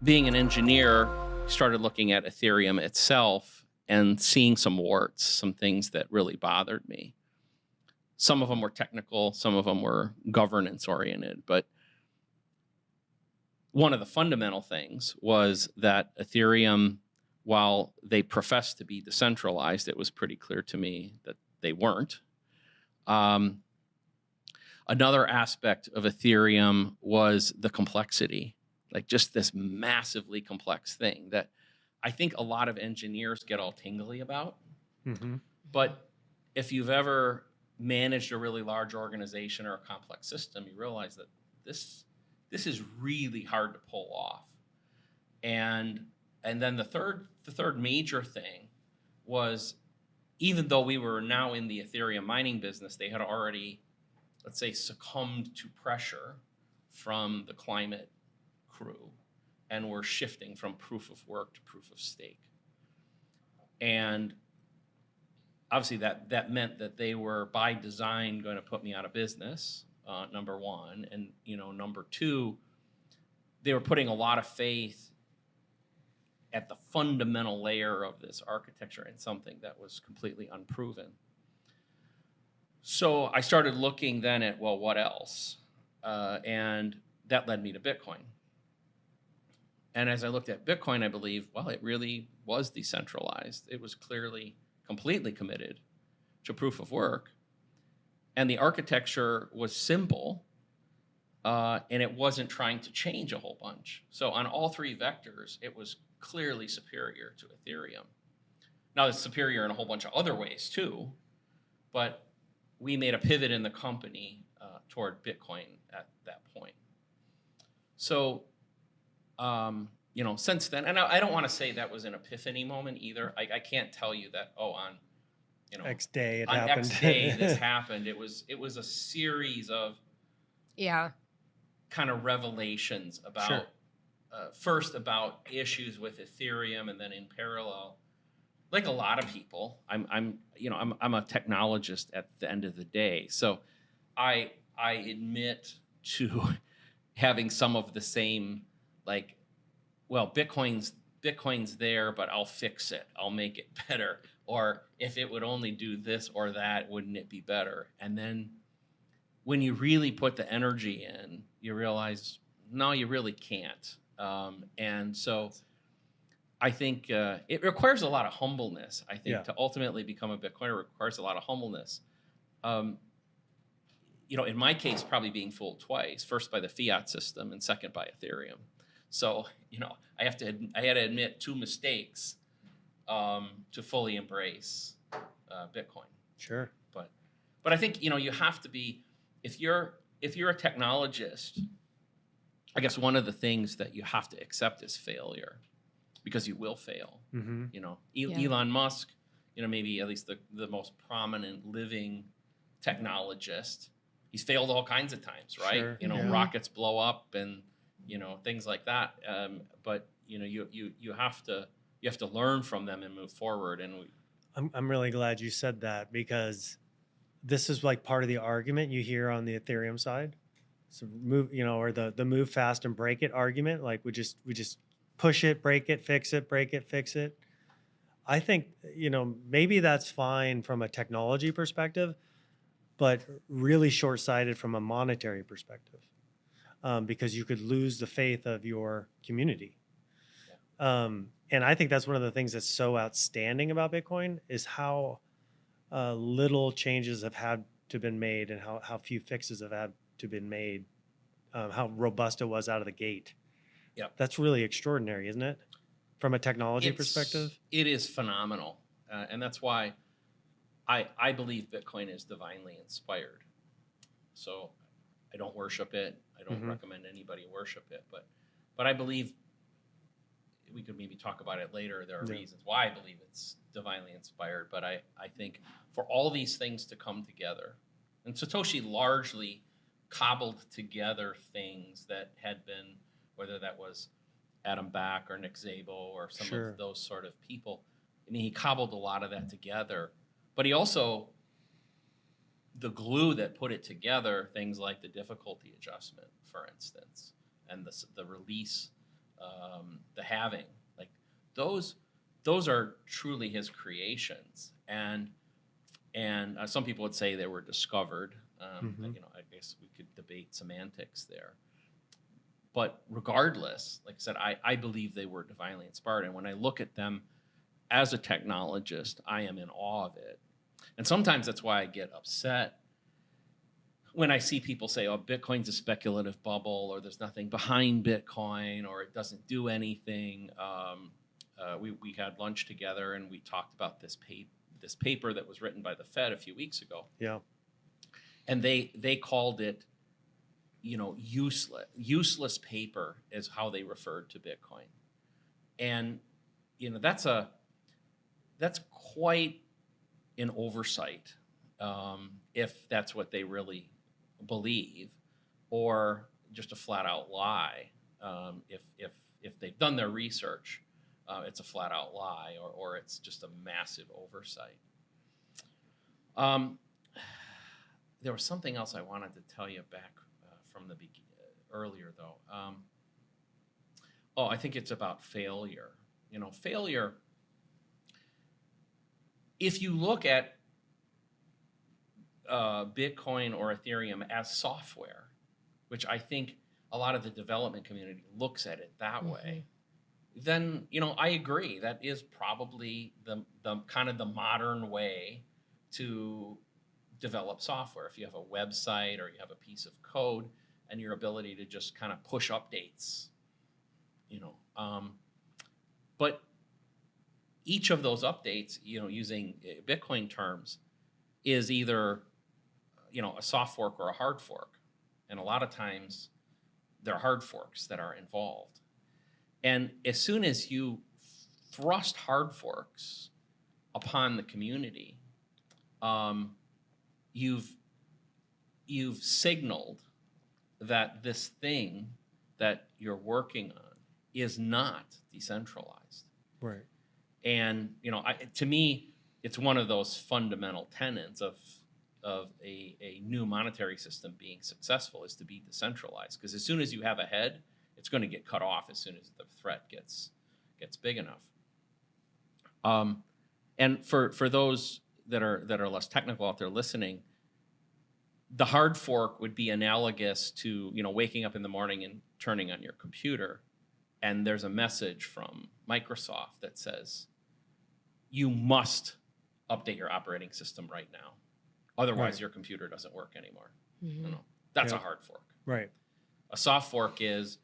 being an engineer, started looking at Ethereum itself and seeing some warts, some things that really bothered me. Some of them were technical, some of them were governance oriented, but one of the fundamental things was that Ethereum, while they professed to be decentralized, it was pretty clear to me that they weren't. Another aspect of Ethereum was the complexity, like just this massively complex thing that I think a lot of engineers get all tingly about. Mm-hmm. But if you've ever managed a really large organization or a complex system, you realize that this is really hard to pull off. And then the third major thing was, even though we were now in the Ethereum mining business, they had already, let's say, succumbed to pressure from the climate crew and were shifting from proof of work to proof of stake. And obviously that meant that they were by design going to put me out of business, number one. And number two, they were putting a lot of faith at the fundamental layer of this architecture in something that was completely unproven. So I started looking then at, well, what else? And that led me to Bitcoin. And as I looked at Bitcoin, I believe, well, it really was decentralized. It was clearly completely committed to proof of work. And the architecture was simple, and it wasn't trying to change a whole bunch. So on all three vectors, it was clearly superior to Ethereum. Now, it's superior in a whole bunch of other ways too, but we made a pivot in the company toward Bitcoin at that point. So, since then, and I don't want to say that was an epiphany moment either. I can't tell you that, on X day it on happened. X day this happened. It was a series of kind of revelations about, Sure. First about issues with Ethereum, and then in parallel, like a lot of people, I'm a technologist at the end of the day. So I admit to having some of the same, like, well, Bitcoin's there, but I'll fix it. I'll make it better. Or if it would only do this or that, wouldn't it be better? And then when you really put the energy in, you realize, no, you really can't. And so I think it requires a lot of humbleness. I think to ultimately become a Bitcoiner requires a lot of humbleness. In my case, probably being fooled twice: first by the fiat system, and second by Ethereum. So I had to admit two mistakes to fully embrace Bitcoin. Sure. But I think you have to be, if you're a technologist, I guess one of the things that you have to accept is failure, because you will fail. Mm-hmm. Elon Musk, maybe at least the most prominent living technologist, he's failed all kinds of times, right? Sure. Rockets blow up and things like that. But you have to learn from them and move forward. And I'm really glad you said that, because this is like part of the argument you hear on the Ethereum side. So move, or the move fast and break it argument. Like we just push it, break it, fix it, break it, fix it. I think, maybe that's fine from a technology perspective, but really short-sighted from a monetary perspective, because you could lose the faith of your community. And I think that's one of the things that's so outstanding about Bitcoin is how little changes have had to been made, and how few fixes have had to been made, how robust it was out of the gate. Yeah, that's really extraordinary, isn't it? From a technology perspective, it is phenomenal, and that's why I believe Bitcoin is divinely inspired. So I don't worship it. I don't recommend anybody worship it, but I believe, we could maybe talk about it later. There are reasons why I believe it's divinely inspired, but I think for all these things to come together, and Satoshi largely cobbled together things that had been, whether that was Adam Back or Nick Szabo or some of those sort of people. I mean, he cobbled a lot of that together, but he also, the glue that put it together, things like the difficulty adjustment, for instance, and the release the halving, like those are truly his creations. And some people would say they were discovered. Mhm. You know, I guess we could debate semantics there. But regardless, like I said, I believe they were divinely inspired. And when I look at them as a technologist, I am in awe of it. And sometimes that's why I get upset when I see people say, oh, Bitcoin's a speculative bubble, or there's nothing behind Bitcoin, or it doesn't do anything. We had lunch together and we talked about this paper that was written by the Fed a few weeks ago. Yeah. And they called it, you know, useless paper is how they referred to Bitcoin. And, you know, that's quite an oversight, if that's what they really believe, or just a flat out lie. If they've done their research, it's a flat out lie, or it's just a massive oversight. There was something else I wanted to tell you back from the earlier though. I think it's about failure. You know, failure. If you look at Bitcoin or Ethereum as software, which I think a lot of the development community looks at it that way, then, you know, I agree. That is probably the kind of the modern way to develop software. If you have a website or you have a piece of code and your ability to just kind of push updates, you know, but each of those updates, you know, using Bitcoin terms, is either, you know, a soft fork or a hard fork. And a lot of times there are hard forks that are involved. And as soon as you thrust hard forks upon the community, you've signaled that this thing that you're working on is not decentralized. Right. And, you know, to me, it's one of those fundamental tenets of a new monetary system being successful is to be decentralized. Because as soon as you have a head, it's going to get cut off as soon as the threat gets big enough. And for those that are less technical out there listening, the hard fork would be analogous to, you know, waking up in the morning and turning on your computer, and there's a message from Microsoft that says, you must update your operating system right now. Otherwise, your computer doesn't work anymore. You know, that's a hard fork. Right. A soft fork is,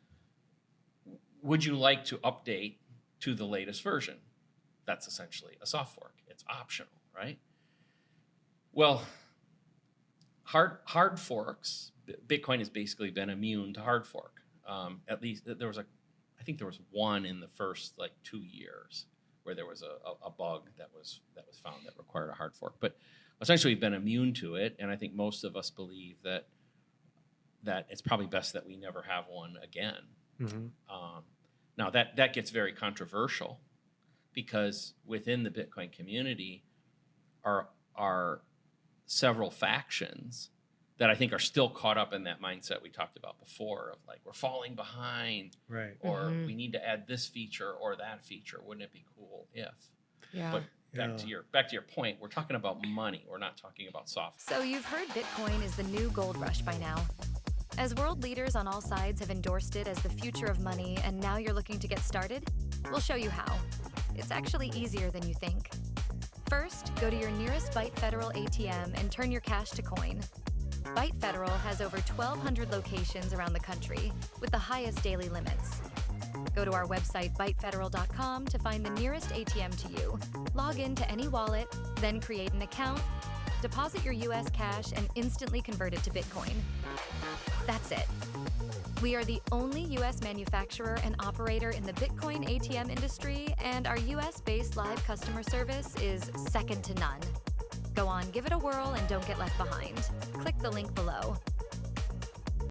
would you like to update to the latest version? That's essentially a soft fork. It's optional, right? Well, hard forks, Bitcoin has basically been immune to hard fork. At least I think there was one in the first like 2 years where there was a bug that was found that required a hard fork. But essentially we've been immune to it, and I think most of us believe that it's probably best that we never have one again. Now that gets very controversial, because within the Bitcoin community are several factions that I think are still caught up in that mindset we talked about before of like, we're falling behind, Right. or we need to add this feature or that feature. Wouldn't it be cool if? Yeah. But back to your point, we're talking about money. We're not talking about software. So you've heard Bitcoin is the new gold rush by now. As world leaders on all sides have endorsed it as the future of money, and now you're looking to get started, we'll show you how. It's actually easier than you think. First, go to your nearest Byte Federal ATM and turn your cash to coin. Byte Federal has over 1,200 locations around the country with the highest daily limits. Go to our website, bytefederal.com, to find the nearest ATM to you. Log in to any wallet, then create an account, deposit your US cash, and instantly convert it to Bitcoin. That's it. We are the only US manufacturer and operator in the Bitcoin ATM industry, and our US-based live customer service is second to none. Go on, give it a whirl, and don't get left behind. Click the link below.